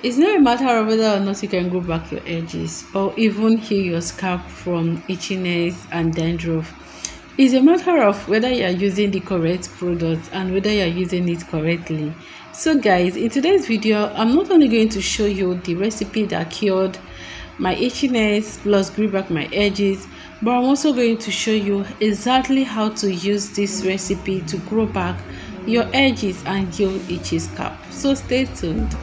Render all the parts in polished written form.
It's not a matter of whether or not you can grow back your edges or even heal your scalp from itchiness and dandruff. It's a matter of whether you are using the correct product and whether you are using it correctly. So guys, in today's video, I'm not only going to show you the recipe that cured my itchiness plus grew back my edges, but I'm also going to show you exactly how to use this recipe to grow back your edges and heal itchy scalp. So stay tuned.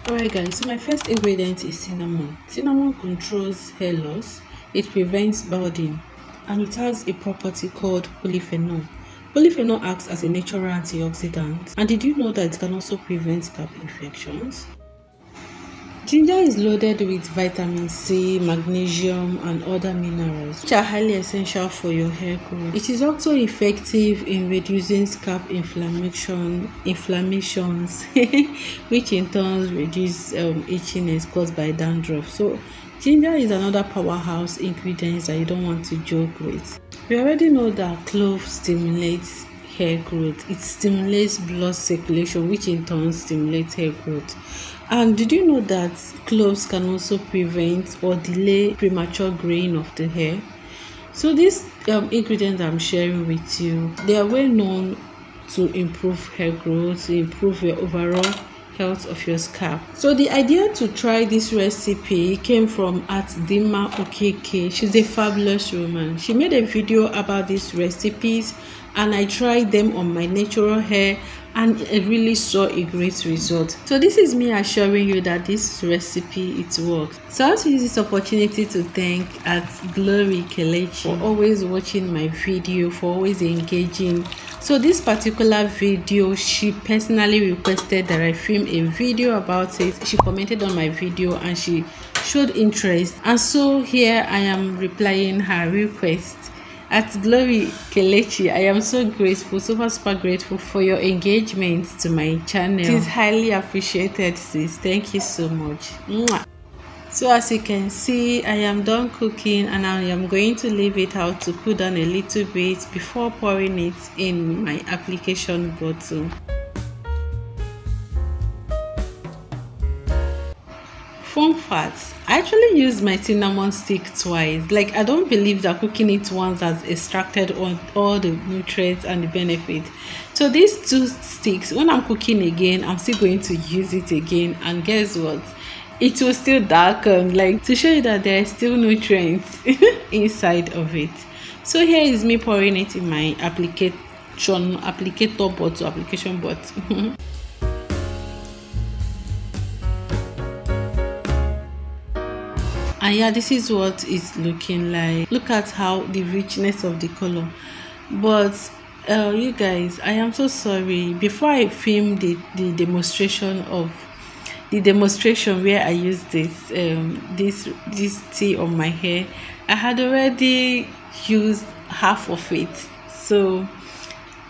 Alright guys, so my first ingredient is cinnamon. Cinnamon controls hair loss, it prevents balding, and it has a property called polyphenol. Polyphenol acts as a natural antioxidant. And did you know that it can also prevent scalp infections? Ginger is loaded with vitamin C, magnesium, and other minerals, which are highly essential for your hair growth. It is also effective in reducing scalp inflammations, which in turn reduce itchiness caused by dandruff. So, ginger is another powerhouse ingredient that you don't want to joke with. We already know that clove stimulates hair growth. It stimulates blood circulation, which in turn stimulates hair growth. And did you know that cloves can also prevent or delay premature graying of the hair? So these ingredients I'm sharing with you, they are well known to improve hair growth, to improve your overall health of your scalp. So the idea to try this recipe came from Dima Okeke. She's a fabulous woman. She made a video about these recipes and I tried them on my natural hair and I really saw a great result. So this is me assuring you that this recipe, it works. So I want to use this opportunity to thank Glory Kelechi for always watching my video, for always engaging. So this particular video, she personally requested that I film a video about it. She commented on my video and she showed interest, and so here I am replying her request. At Glory Kelechi, I am so grateful, super grateful for your engagement to my channel. It is highly appreciated, sis. Thank you so much. Mwah. So as you can see, I am done cooking and I am going to leave it out to cool down a little bit before pouring it in my application bottle. Fun facts. I actually used my cinnamon stick twice. Like, I don't believe that cooking it once has extracted all the nutrients and the benefits. So these two sticks, when I'm cooking again, I'm still going to use it again, and guess what? It will still darken, like to show you that there are still nutrients inside of it. So here is me pouring it in my application bottle. And yeah, this is what it's looking like. Look at how the richness of the color. But you guys, I am so sorry. Before I filmed the demonstration where I used this tea on my hair, I had already used half of it. So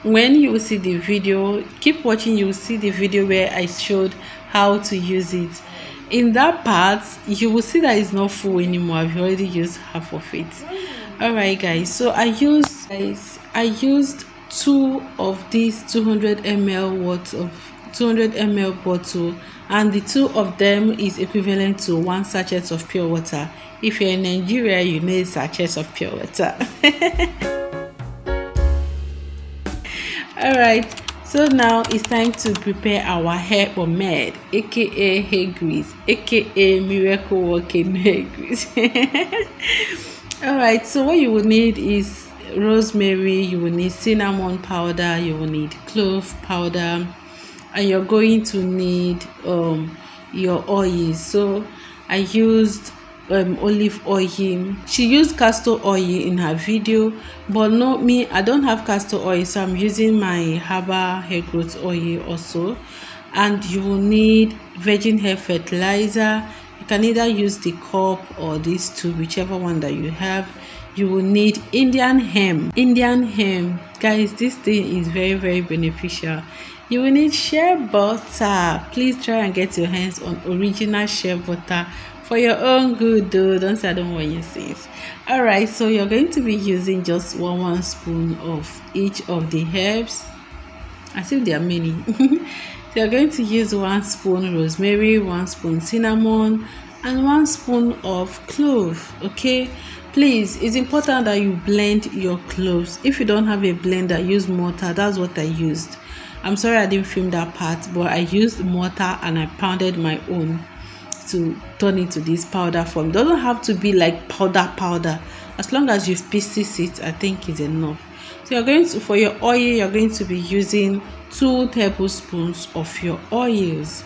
when you will see the video, keep watching, you will see the video where I showed how to use it. In that part, you will see that it's not full anymore. I've already used half of it. Alright guys, so I used two of these 200 ml bottle, and the two of them is equivalent to 1 sachet of pure water. If you're in Nigeria, you need sachets of pure water. Alright, so now it's time to prepare our hair pomade, aka hair grease, aka miracle working hair grease. Alright, so what you will need is rosemary, you will need cinnamon powder, you will need clove powder, and you're going to need your oil. So I used olive oil. She used castor oil in her video, but not me. I don't have castor oil, so I'm using my herbal hair growth oil also. And you will need virgin hair fertilizer. You can either use the cup or these two, whichever one that you have. You will need Indian hemp. Guys, this thing is very beneficial. You will need shea butter. Please try and get your hands on original shea butter For your own good though, don't say I don't want you sis. All right, so you're going to be using just one spoon of each of the herbs. I think there are many. So you're going to use 1 spoon rosemary, 1 spoon cinnamon, and 1 spoon of clove. Okay, please, it's important that you blend your cloves. If you don't have a blender, use mortar. That's what I used. I'm sorry I didn't film that part, but I used mortar and I pounded my own to turn it to this powder form. It doesn't have to be like powder. As long as you've pieces it, I think is enough. So you're going to, for your oil, you're going to be using 2 tablespoons of your oils.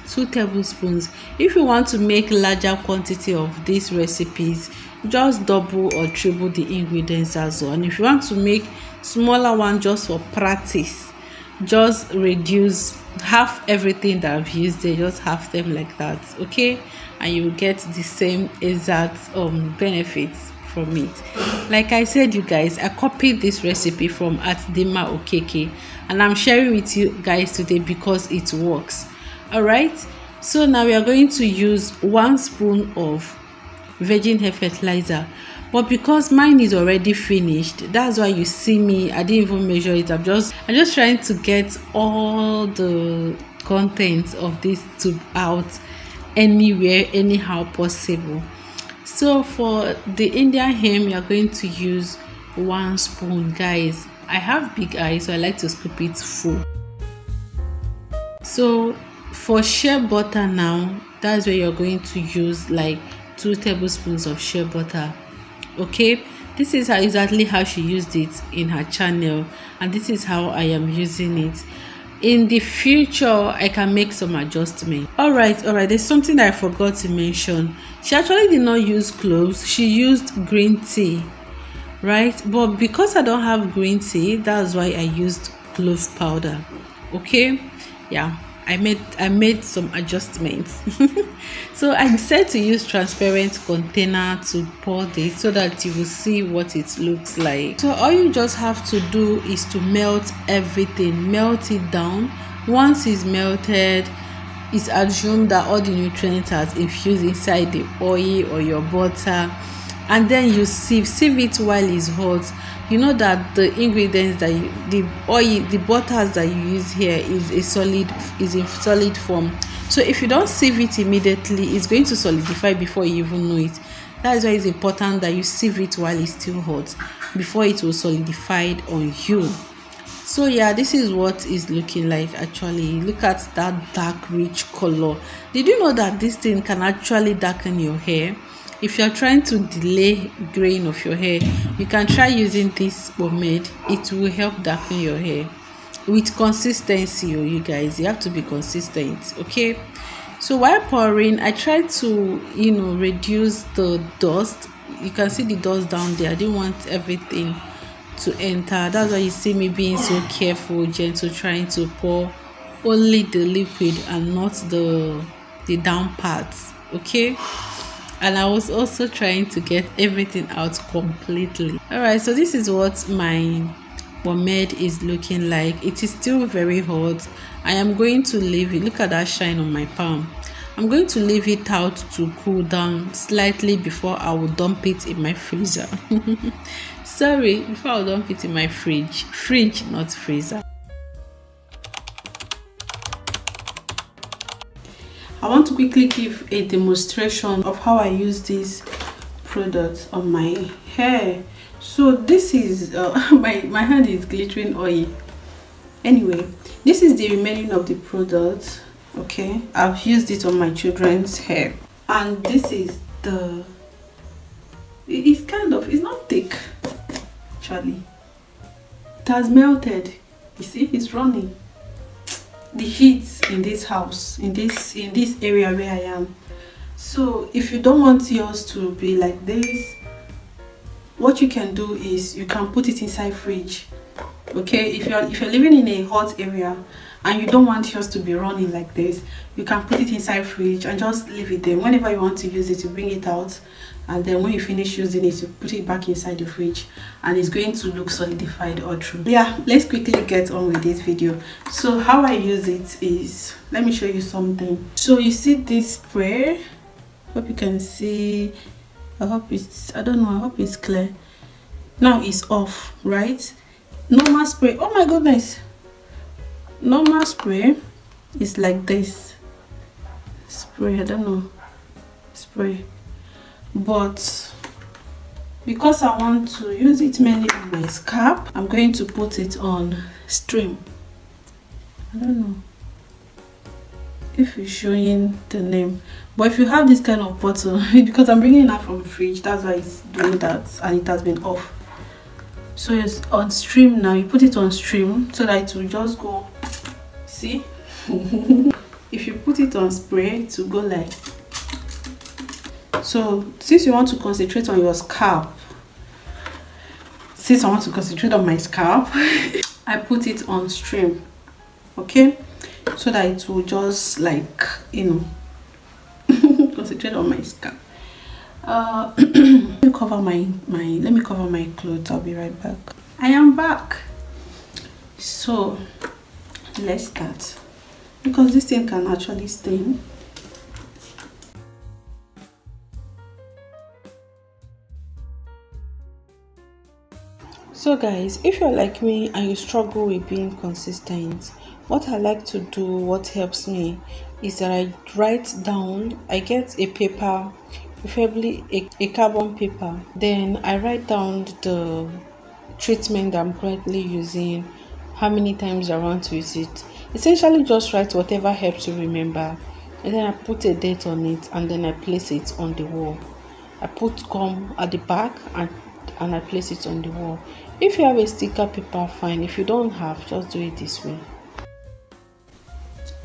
2 tablespoons. If you want to make larger quantity of these recipes, just double or triple the ingredients as well. And if you want to make smaller one just for practice, just reduce half everything that I've used there, just half them like that, okay, and you will get the same exact benefits from it. Like I said, you guys, I copied this recipe from @Dima Okeke and I'm sharing with you guys today because it works. All right, so now we are going to use 1 spoon of virgin hair fertilizer, but because mine is already finished, that's why you see me, I didn't even measure it. I'm just trying to get all the contents of this tube out anywhere, anyhow possible. So for the Indian hemp, you are going to use 1 spoon, guys. I have big eyes, so I like to scoop it full. So for shea butter now, that's where you're going to use like 2 tablespoons of shea butter. Okay, this is exactly how she used it in her channel, and this is how I am using it. In the future, I can make some adjustment. All right, there's something that I forgot to mention. She actually did not use cloves, she used green tea, right? But because I don't have green tea, that's why I used clove powder. Okay, yeah, I made some adjustments. So I decided to use transparent container to pour this so that you will see what it looks like. So all you just have to do is to melt everything, melt it down. Once it's melted, it's assumed that all the nutrients are infused inside the oil or your butter, and then you sieve it while it's hot. You know that the ingredients that the butters that you use here is in solid form. So if you don't sieve it immediately, it's going to solidify before you even know it. That is why it's important that you sieve it while it's still hot before it will solidify on you. So yeah, this is what it's looking like. Actually, look at that dark rich color. Did you know that this thing can actually darken your hair? If you're trying to delay graying of your hair, you can try using this pomade. It will help darken your hair with consistency. You guys, you have to be consistent, okay? So while pouring, I tried to reduce the dust. You can see the dust down there. I didn't want everything to enter. That's why you see me being so careful, gentle, trying to pour only the liquid and not the down parts, okay? And I was also trying to get everything out completely. All right, so this is what my pomade is looking like. It is still very hot. I am going to leave it. Look at that shine on my palm. I'm going to leave it out to cool down slightly before I will dump it in my freezer. Sorry, before I will dump it in my fridge, not freezer. I want to quickly give a demonstration of how I use this product on my hair. So this is my hand is glittering oil. Anyway, this is the remaining of the product. Okay, I've used it on my children's hair, and this is it's not thick actually. It has melted. You see, it's running. The heat in this house, in this area where I am. So if you don't want yours to be like this, what you can do is you can put it inside fridge. Okay, if you're living in a hot area and you don't want yours to be running like this, you can put it inside fridge and just leave it there. Whenever you want to use it, you bring it out, and then when you finish using it, you put it back inside the fridge, and it's going to look solidified all through. Yeah, let's quickly get on with this video. So how I use it is, let me show you something. So you see this spray, Hope you can see. I hope it's, I don't know, I hope it's clear. Now it's off, right? Normal spray, oh my goodness, normal spray is like this. Spray, I don't know, spray, but because I want to use it mainly on my scalp, I'm going to put it on stream. I don't know if it's showing the name, but if you have this kind of bottle, because I'm bringing it out from the fridge, that's why it's doing that, and it has been off. So it's on stream now. You put it on stream so that it will just go, see. If you put it on spray, it will go like so. Since you want to concentrate on your scalp, since I want to concentrate on my scalp, I put it on stream, okay, so that it will just like, you know, concentrate on my scalp. Let me cover my clothes. I'll be right back. I am back. So let's start, because this thing can actually stain. So guys, if you're like me and you struggle with being consistent, what I like to do, what helps me, is that I write down. I get a paper, preferably a carbon paper, then I write down the treatment that I'm currently using, how many times I want to use it. Essentially just write whatever helps you remember, and then I put a date on it, and then I place it on the wall. I put gum at the back and I place it on the wall. If you have a sticker paper, fine. If you don't have, just do it this way.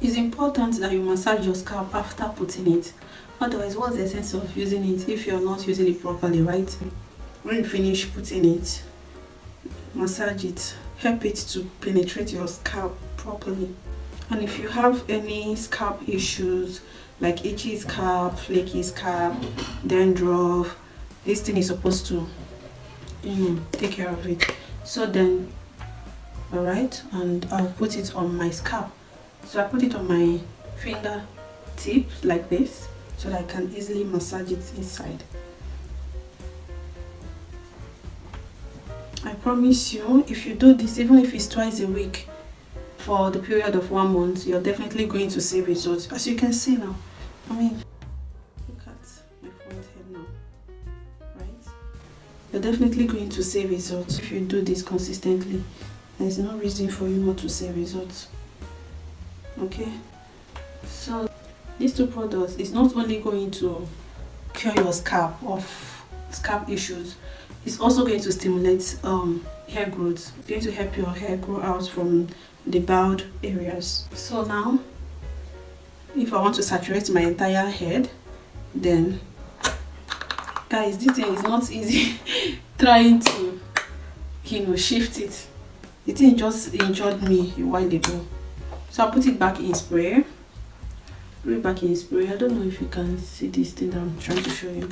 It's important that you massage your scalp after putting it. Otherwise, what's the essence of using it if you're not using it properly, right? When you finish putting it, massage it, help it to penetrate your scalp properly. And if you have any scalp issues like itchy scalp, flaky scalp, dandruff, this thing is supposed to, you know, take care of it. So then, all right, and I'll put it on my scalp. So I put it on my finger tip like this, so that I can easily massage it inside. I promise you, if you do this, even if it's twice a week for the period of 1 month, you're definitely going to see results. As you can see now, I mean, look at my forehead now, right? You're definitely going to see results if you do this consistently. There's no reason for you not to see results. Okay, so these two products is not only going to cure your scalp of scalp issues, it's also going to stimulate hair growth. It's going to help your hair grow out from the bald areas. So now, if I want to saturate my entire head, then guys, this thing is not easy. Trying to, you know, shift it. The thing just injured me a while ago. So I put it back in spray. Put it back in spray. I don't know if you can see this thing that I'm trying to show you.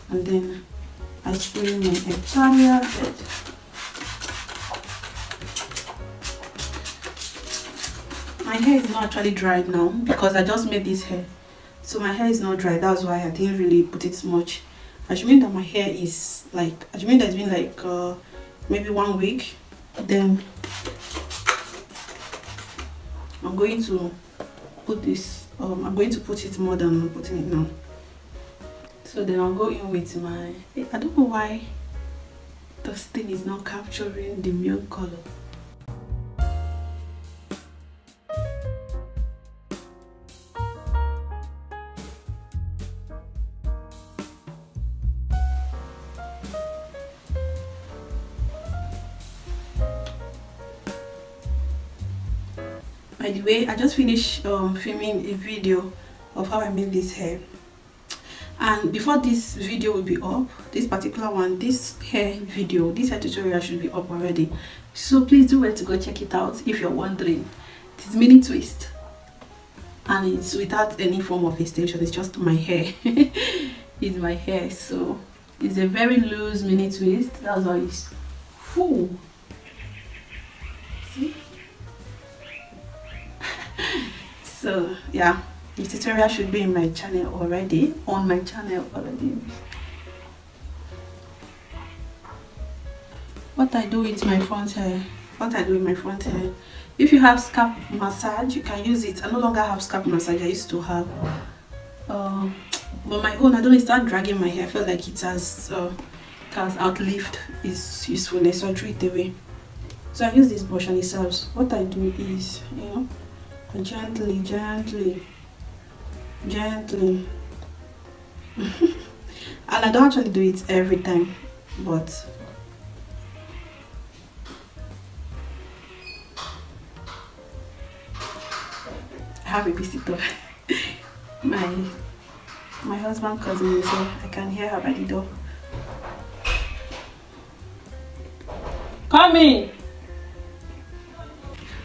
And then I spray my entire head. My hair is not actually dried now because I just made this hair. So my hair is not dry. That's why I didn't really put it much. Assuming that my hair is like, assuming that it's been like maybe 1 week, then I'm going to put this, I'm going to put it more than I'm putting it now. So then I'll go in with my, I don't know why this thing is not capturing the milk color. By the way, I just finished filming a video of how I made this hair, and before this video will be up, this particular one, this hair video, this hair tutorial should be up already. So please do well to go check it out if you're wondering. It is mini twist and it's without any form of extension. It's just my hair. It's my hair, so it's a very loose mini twist. That's why it's full. See? So yeah, The tutorial should be in my channel already, on my channel already. What I do with my front hair, if you have scalp massage, you can use it. I no longer have scalp massage. I used to have, but my own, I don't know, start dragging my hair. I feel like it has outlived its usefulness, so I threw it away. So I use this brush and it serves. What I do is, you know, gently and I don't actually do it every time, but I have a visitor. my husband cousin, so I can hear her by the door. Come in.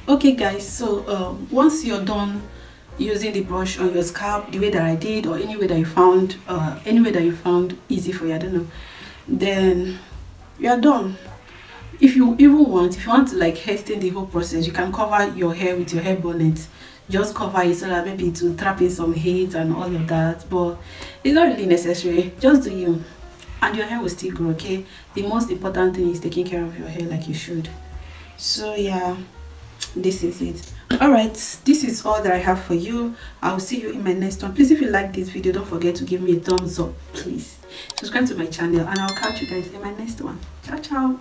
Okay guys, so once you're done using the brush on your scalp the way that I did, or any way that you found easy for you, I don't know, then you're done. If you want to like hasten the whole process, you can cover your hair with your hair bonnet. Just cover it so that maybe it will trap in some heat and all of that, but it's not really necessary. Just do you, and your hair will still grow. Okay, the most important thing is taking care of your hair like you should. So yeah, this is it. All right, this is all that I have for you. I'll see you in my next one. Please, if you like this video, don't forget to give me a thumbs up. Please subscribe to my channel, and I'll catch you guys in my next one. Ciao ciao.